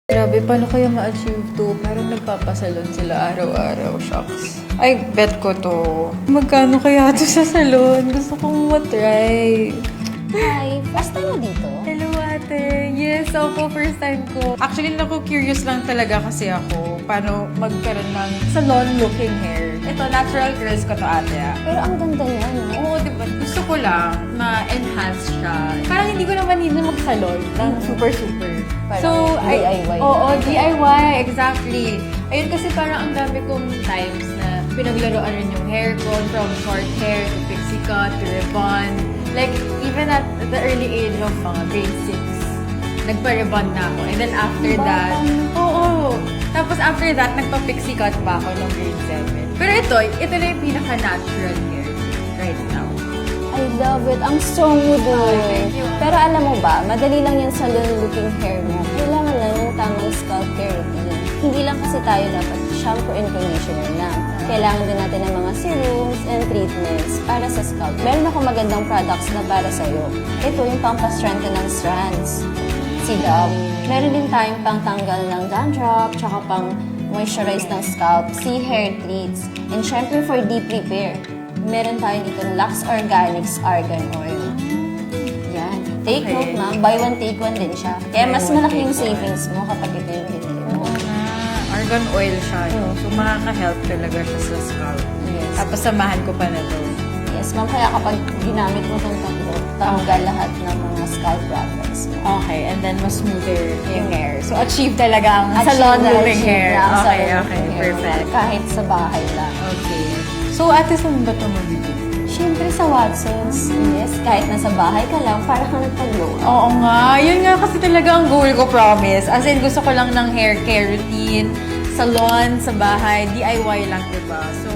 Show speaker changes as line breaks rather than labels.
Grabe, paano kaya ma-achieve to? Parang nagpapasalon sila araw-araw, shucks. Ay, bet ko to. Magkano kaya to sa salon? Gusto kong matry.
Hi, first time mo dito?
Hello, ate. Yes, opo, first time ko. Actually, curious lang talaga kasi ako paano magkaroon ng salon-looking hair. Ito, natural curls ko to, ate.
Pero ang ganda niya, no?
Oo, diba? Gusto ko lang ma-enhance siya. Parang hindi ko naman hindi mag-salon ng super-super.
Parang DIY.
Oo, DIY, exactly. Ayun kasi parang ang dami kong times na pinaglaruan rin yung hair ko from short hair to pixie cut to rebond. Like, even at the early age of mga grade 6, nagpa-rebond na ako. And then after that, oo. Tapos after that, nagpa-pixie cut pa ako ng grade 7. Pero ito na yung pinaka-natural hair right now.
I love it. Ang strong mo doon.
Thank you.
Pero alam mo ba, madali lang yung salon-looking hair mo. Kailangan lang yung tamang scalp care routine. Hindi lang kasi tayo dapat shampoo and conditioner lang. Kailangan din natin ng mga serums and treatments para sa scalp. Meron ako magandang products na para sa'yo. Ito yung pang-strengthen ng strands. Si Dove. Meron din tayong pang-tanggal ng dandruff, tsaka pang-moisturize ng scalp. Si Hair Treats. And syempre for deep repair, meron tayo dito ng Lux Organics Argan Oil. Yan. Take
Okay.
note, ma'am. Buy one, take one din siya. Kaya
Buy
mas
one,
malaki
take
yung
one.
savings mo kapag ito yung binili mo.
Argan oil siya, no? So, makaka-help talaga siya sa scalp.
Yes.
Tapos, samahan ko pa na to.
Yes, ma'am. Kaya kapag ginamit mo itong tatlo, tanggal lahat ng mga scalp problems mo.
Okay, and then mas smoother yung hair. So, achieve talaga ang
Achieve
salon-moving
na
hair.
ang
Okay,
salon-moving
okay.
hair mo.
Perfect.
Kahit sa bahay lang.
Okay. So, ate, saan ba ito mabibili?
Siyempre sa Watsons, yes, kahit nasa bahay ka lang, para kang nagpag-glow up.
Oo nga. Yun nga kasi talaga ang goal ko, promise. As in, gusto ko lang ng hair care routine, salon, sa bahay, DIY lang, diba? So,